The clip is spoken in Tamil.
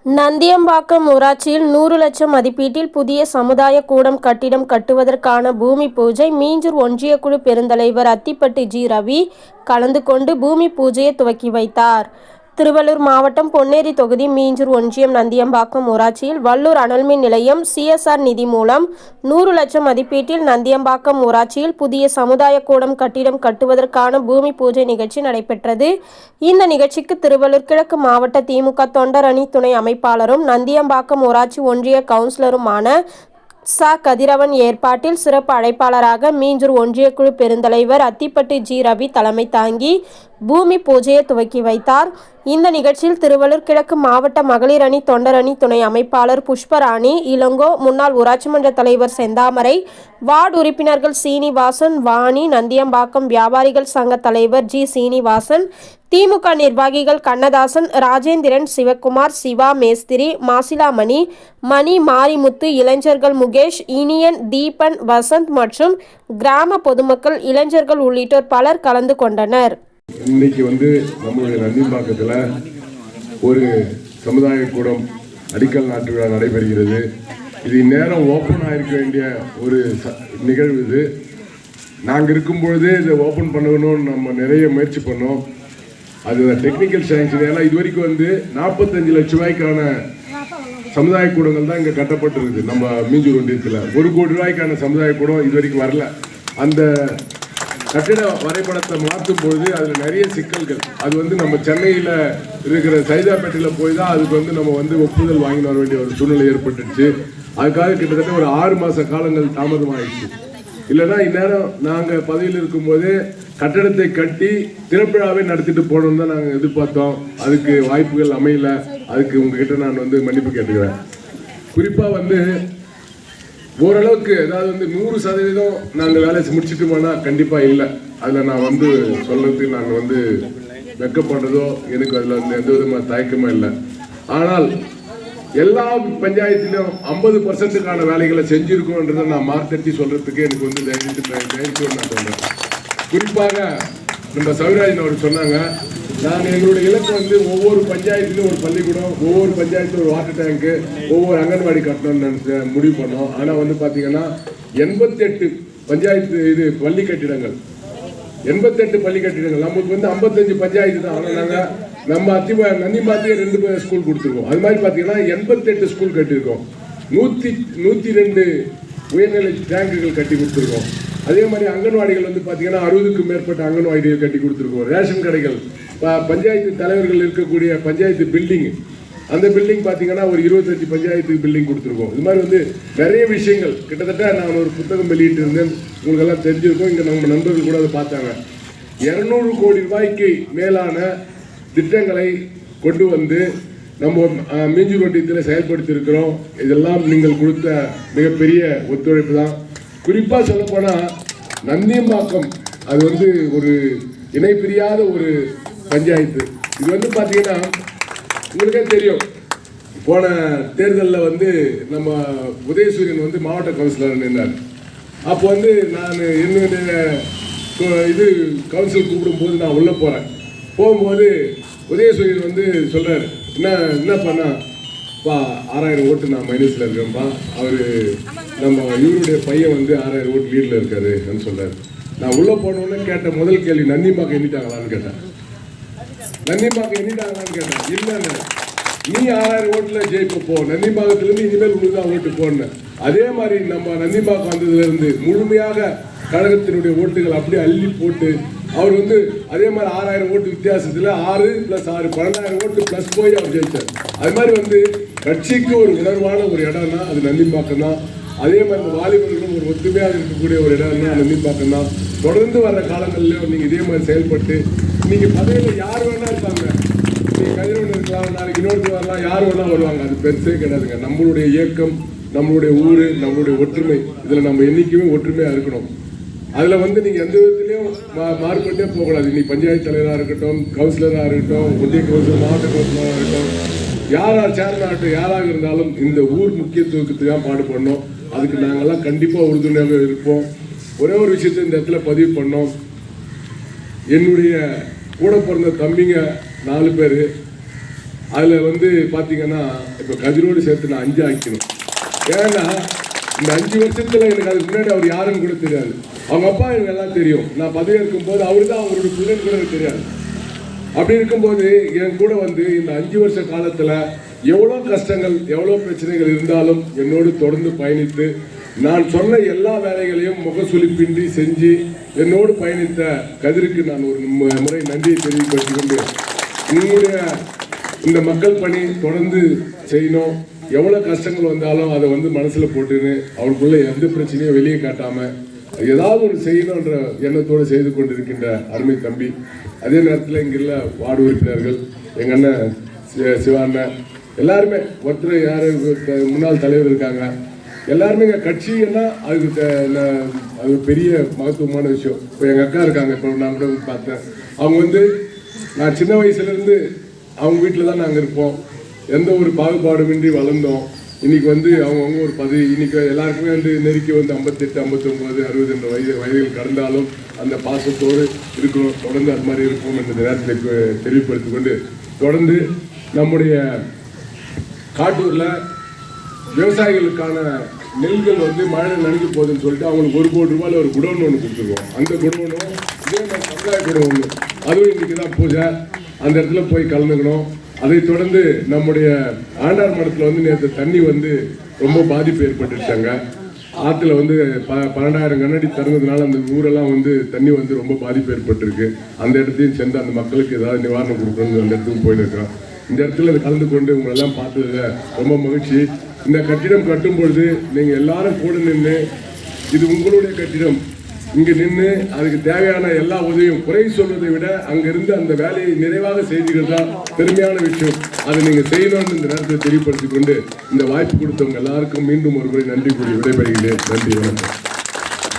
நந்தியம்பாக்கம் ஊராட்சியில் 100 லட்சம் மதிப்பீட்டில் புதிய சமுதாய கூடம் கட்டிடம் கட்டுவதற்கான பூமி பூஜை. மீஞ்சூர் ஒன்றியக்குழு பெருந்தலைவர் அத்திப்பட்டு ஜி. ரவி கலந்து கொண்டு பூமி பூஜையை துவக்கி வைத்தார். திருவள்ளூர் மாவட்டம் பொன்னேரி தொகுதி மீஞ்சூர் ஒன்றியம் நந்தியம்பாக்கம் ஊராட்சியில் வல்லூர் அனல்மின் நிலையம் CSR நிதி மூலம் 100 லட்சம் மதிப்பீட்டில் நந்தியம்பாக்கம் ஊராட்சியில் புதிய சமுதாய கூடம் கட்டிடம் கட்டுவதற்கான பூமி பூஜை நிகழ்ச்சி நடைபெற்றது. இந்த நிகழ்ச்சிக்கு திருவள்ளூர் கிழக்கு மாவட்ட திமுக தொண்டர் அணி துணை அமைப்பாளரும் நந்தியம்பாக்கம் ஊராட்சி ஒன்றிய கவுன்சிலருமான கதிரவன் ஏற்பாட்டில் சிறப்பு அழைப்பாளராக மீஞ்சூர் ஒன்றியக்குழு பெருந்தலைவர் அத்திப்பட்டு ஜி. ரவி தலைமை தாங்கி பூமி பூஜையை துவக்கி வைத்தார். இந்த நிகழ்ச்சியில் திருவள்ளூர் கிழக்கு மாவட்ட மகளிர் அணி தொண்டர் அணி துணை அமைப்பாளர் புஷ்பராணி, இளங்கோ, முன்னாள் ஊராட்சி மன்ற தலைவர் செந்தாமரை, வார்டு உறுப்பினர்கள் சீனிவாசன், வாணி, நந்தியம்பாக்கம் வியாபாரிகள் சங்க தலைவர் ஜி. சீனிவாசன், திமுக நிர்வாகிகள் கண்ணதாசன், ராஜேந்திரன், சிவக்குமார், சிவா, மேஸ்திரி, மாசிலாமணி, மணி, மாரிமுத்து, இளைஞர்கள் முகேஷ், இனியன், தீபன், வசந்த் மற்றும் கிராம பொதுமக்கள், இளைஞர்கள் உள்ளிட்டோர் பலர் கலந்து கொண்டனர். இன்னைக்கு நம்மளுடைய நந்தியம்பாக்கத்தில் ஒரு சமுதாய கூடம் அடிக்கல் நாட்டு விழா நடைபெறுகிறது. இது இந்நேரம் ஓப்பன் ஆகிருக்க வேண்டிய ஒரு நிகழ்வு. இது நாங்கள் இருக்கும்பொழுதே இதை ஓப்பன் பண்ணணும்னு நம்ம நிறைய முயற்சி பண்ணோம். அது டெக்னிக்கல் சேங்ஷன் இது வரைக்கும் 45 லட்சம் ரூபாய்க்கான சமுதாய கூடங்கள் தான் இங்கே கட்டப்பட்டிருக்கு. நம்ம மீஞ்சூர் ஒன்றியத்தில் 1 கோடி ரூபாய்க்கான சமுதாய கூடம் இது வரைக்கும் வரல. அந்த கட்டிட வரைபடத்தை மாற்றும் பொழுது அதில் நிறைய சிக்கல்கள். அது நம்ம சென்னையில் இருக்கிற சைதாப்பேட்டையில் போய் தான் அதுக்கு நம்ம ஒப்புதல் வாங்கி வர வேண்டிய ஒரு சூழ்நிலை ஏற்பட்டுச்சு. அதுக்காக கிட்டத்தட்ட ஒரு 6 மாத காலங்கள் தாமதமாகிடுச்சு. இல்லைன்னா இந்நேரம் நாங்கள் பதவியில் இருக்கும்போதே கட்டடத்தை கட்டி திறப்பிழாவே நடத்திட்டு போகணும்னு தான் நாங்கள் எதிர்பார்த்தோம். அதுக்கு வாய்ப்புகள் அமையல. அதுக்கு உங்ககிட்ட நான் மன்னிப்பு கேட்டுக்கிறேன். குறிப்பாக ஓரளவுக்கு அதாவது 100% நாங்கள் வேலை முடிச்சுட்டோம்னா கண்டிப்பாக இல்லை. அதில் நான் சொல்றதுக்கு நான் வெக்கப்படுறதோ எனக்கு அதில் எந்த விதமான தயக்கமும் இல்லை. ஆனால் எல்லா பஞ்சாயத்திலும் 50%க்கான வேலைகளை செஞ்சுருக்கோன்றதை நான் மார்த்தட்டி சொல்றதுக்கு எனக்கு தைரியம் நான் சொல்றேன். குறிப்பாக நம்ம சவிராஜன் அவர் சொன்னாங்க, நாங்கள் எங்களுடைய இலக்கு ஒவ்வொரு பஞ்சாயத்திலும் ஒரு பள்ளிக்கூடம், ஒவ்வொரு பஞ்சாயத்திலும் ஒரு வாட்டர் டேங்க்கு, ஒவ்வொரு அங்கன்வாடி கட்டணும்னு முடிவு பண்ணோம். ஆனால் பார்த்தீங்கன்னா 88 பஞ்சாயத்து பள்ளி கட்டிடங்கள், 88 பள்ளி கட்டிடங்கள். நமக்கு 55 பஞ்சாயத்து தான். ஆனால் நாங்கள் நம்ம நந்தியம்பாக்கத்துக்கு 2 ஸ்கூல் கொடுத்துருக்கோம். அது மாதிரி பார்த்தீங்கன்னா 88 ஸ்கூல் கட்டியிருக்கோம். 102 உயர்நிலை டேங்குகள் கட்டி கொடுத்துருக்கோம். அதே மாதிரி அங்கன்வாடிகள் பார்த்தீங்கன்னா 60க்கும் மேற்பட்ட அங்கன்வாடிகள் கட்டி கொடுத்துருக்கோம். ரேஷன் கடைகள், பஞ்சாயத்து தலைவர்கள் இருக்கக்கூடிய பஞ்சாயத்து பில்டிங், அந்த பில்டிங் பார்த்தீங்கன்னா ஒரு 25 பஞ்சாயத்து பில்டிங் கொடுத்துருக்கோம். இது மாதிரி நிறைய விஷயங்கள். கிட்டத்தட்ட நான் ஒரு புத்தகம் வெளியிட்டு இருந்தேன், உங்களுக்கெல்லாம் தெரிஞ்சிருக்கோம். இங்கே நம்ம நண்பர்கள் கூட அதை பார்த்தாங்க. 200 கோடி ரூபாய்க்கு மேலான திட்டங்களை கொண்டு நம்ம மீஞ்சூர் ஒன்றியத்தில் செயல்படுத்தி இருக்கிறோம். இதெல்லாம் நீங்கள் கொடுத்த மிகப்பெரிய ஒத்துழைப்பு தான். குறிப்பாக சொல்லப்போனால் நந்தியம்பாக்கம் அது ஒரு இணை பிரியாத ஒரு பஞ்சாயத்து. இது பார்த்தீங்கன்னா உங்களுக்கே தெரியும், போன தேர்தலில் நம்ம உதயசூரியன் மாவட்ட கவுன்சிலர் நின்றார். அப்போ நான் என்னுடைய கவுன்சில் கூப்பிடும்போது நான் உள்ளே போகும்போது உதயசூரியன் சொல்கிறார், என்ன பண்ணா 6000 ஓட்டு நான் மைனஸில் இருக்கேன்ப்பா, அவர் நம்ம இவருடைய பையன் 6000 ஓட்டு லீடில் இருக்காருன்னு சொல்கிறார். நான் உள்ளே போனோன்னு கேட்ட முதல் கேள்வி, நந்தியம்பாக்கம் எண்ணிட்டாங்களான்னு கேட்டேன். நந்தியம்பாக்கம் எண்ணிட்டாங்களான்னு கேட்டேன். இல்லைன்னு, நீ 6000 ஓட்டில் ஜெயிப்ப போ, நந்தியம்பாக்கத்துலேருந்து இனிமேல் உங்களுக்கு தான் ஓட்டு போடணும். அதே மாதிரி நம்ம நந்தியம்பாக்கம் வந்ததுலேருந்து முழுமையாக கழகத்தினுடைய ஓட்டுகள் அப்படியே அள்ளி போட்டு அவர் அதே மாதிரி 6000 ஓட்டு வித்தியாசத்தில் 6 + 6 12000 ஓட்டு ப்ளஸ் போய் அவர் ஜெயிச்சார். அது மாதிரி கட்சிக்கு ஒரு உணர்வான ஒரு இடம்னா அது நந்தியம்பாக்கம் தான். அதே மாதிரி இந்த வாலிபர்களும் ஒரு ஒத்துமையாக இருக்கக்கூடிய ஒரு இடம்னா நந்தியம்பாக்கம் தான். தொடர்ந்து வர்ற காலங்களிலும் நீங்கள் இதே மாதிரி செயல்பட்டு இன்னைக்கு பதவியில் யார் வேணா இருக்காங்க. நீங்கள் கதிரவன் இருக்கலாம், நாளைக்கு இன்னொருத்தர் வரலாம், யார் வேணா வருவாங்க. அது பெருசே கிடையாதுங்க. நம்மளுடைய இயக்கம், நம்மளுடைய ஊர், நம்மளுடைய ஒற்றுமை, இதில் நம்ம என்றைக்குமே ஒற்றுமையாக இருக்கணும். அதில் நீங்கள் எந்த விதத்துலையும் மாறுபட்டே போகக்கூடாது. இன்னைக்கு பஞ்சாயத்து தலைவராக இருக்கட்டும், கவுன்சிலராக இருக்கட்டும், ஒன்றிய கவுன்சிலர், மாவட்ட கவுன்சிலராக இருக்கட்டும், யாராக சேர்ந்தாகட்டும், யாராக இருந்தாலும் இந்த ஊர் முக்கியத்துவத்துக்கு தான் பாடுபடணும். அதுக்கு நாங்கள்லாம் கண்டிப்பாக உறுதுணையாக இருப்போம். ஒரே ஒரு விஷயத்தை இந்த இடத்துல பதிவு பண்ணோம். என்னுடைய கூட பிறந்த தம்பிங்க 4 பேர். அதில் பார்த்தீங்கன்னா இப்போ கதிரோடு சேர்த்து நான் 5 ஆக்கணும். ஏன்னா இந்த 5 வருஷத்துல எனக்கு அதுக்கு முன்னாடி அவர் யாருன்னு கூட தெரியாது. அவங்க அப்பா எனக்கு எல்லாம் தெரியும். நான் பதவி இருக்கும் போது அவரு தான் அவரோட பிள்ளைன்னு கூட எனக்கு தெரியாது. அப்படி இருக்கும்போது என் கூட வந்து இந்த 5 வருஷ காலத்துல எவ்வளோ கஷ்டங்கள் எவ்வளோ பிரச்சனைகள் இருந்தாலும் என்னோடு தொடர்ந்து பயணித்து நான் சொன்ன எல்லா வேலைகளையும் முகசுளிப்பின்றி செஞ்சு என்னோடு பயணித்த கதிருக்கு நான் ஒரு முறை நன்றியை தெரிவித்துக் கொண்டு உங்களுடைய இந்த மக்கள் பணி தொடர்ந்து செய்யணும். எவ்வளோ கஷ்டங்கள் வந்தாலும் அதை வந்து மனசில் போட்டுன்னு அவருக்குள்ள எந்த பிரச்சனையும் வெளியே காட்டாமல் ஏதாவது ஒரு செய்யணுன்ற எண்ணத்தோடு செய்து கொண்டிருக்கின்ற அருமை தம்பி. அதே நேரத்தில் இங்குள்ள வார்டு உறுப்பினர்கள் எங்கள் அண்ணன் சிவா அண்ணன் எல்லாருமே ஒருத்தர் யார் முன்னாள் தலைவர் இருக்காங்க. எல்லாருமே எங்கள் கட்சின்னா அதுக்கு அது பெரிய மகத்துவமான விஷயம். இப்போ எங்கள் அக்கா இருக்காங்க. இப்போ நான் கூட பார்த்தேன். அவங்க வந்து நான் சின்ன வயசுலேருந்து அவங்க வீட்டில் தான் நாங்கள் இருப்போம். எந்த ஒரு பாகுபாடுமின்றி வளர்ந்தோம். இன்னைக்கு வந்து அவங்கவுங்க ஒரு பதவி. இன்னைக்கு எல்லாருக்குமே வந்து நெருக்கி வந்து 58, 59, 60 என்ற வயதுகள் கடந்தாலும் அந்த பாசத்தோடு இருக்கணும். தொடர்ந்து அது மாதிரி இருக்கும் என்ற நேரத்தில் தெளிவுபடுத்திக் கொண்டு தொடர்ந்து நம்முடைய காட்டூரில் விவசாயிகளுக்கான நெல்கள் வந்து மழை நனைஞ்சு போகுதுன்னு சொல்லிட்டு அவங்களுக்கு 1 கோடி ரூபாயில் ஒரு குடோன் ஒன்று கொடுத்துருவோம். அந்த குடோனும் இதே மாதிரி சமுதாய குடோன் ஒன்று, அதுவும் இன்னைக்கு தான் பூஜை. அந்த இடத்துல போய் கலந்துக்கணும். அதை தொடர்ந்து நம்முடைய ஆண்டார் மடத்தில் வந்து நேற்று தண்ணி வந்து ரொம்ப பாதிப்பு ஏற்பட்டுருச்சாங்க. ஆற்றுல வந்து 12,000 கண்ணாடி திறந்ததுனால அந்த ஊரெல்லாம் வந்து தண்ணி வந்து ரொம்ப பாதிப்பு ஏற்பட்டிருக்கு. அந்த இடத்தையும் சேர்ந்து அந்த மக்களுக்கு ஏதாவது நிவாரணம் கொடுக்கணும்னு அந்த இடத்துக்கு போயிருக்கிறோம். இந்த இடத்துல கலந்து கொண்டு உங்களெல்லாம் பார்த்ததுல ரொம்ப மகிழ்ச்சி. இந்த கட்டிடம் கட்டும் பொழுது நீங்கள் எல்லாரும் கூட நின்று இது உங்களுடைய கட்டிடம், இங்கே நின்று அதுக்கு தேவையான எல்லா உதவியும் குறை சொல்வதை விட அங்கிருந்து அந்த வேலையை நிறைவாக செய்தீர்கள் தான் பெருமையான விஷயம். அதை நீங்கள் செய்யணும்னு இந்த நேரத்தில் தெரியப்படுத்திக் கொண்டு இந்த வாய்ப்பு கொடுத்தவங்க எல்லாருக்கும் மீண்டும் ஒரு முறை நன்றி கூறி விடைபெறுகிறேன். நன்றி, வணக்கம்.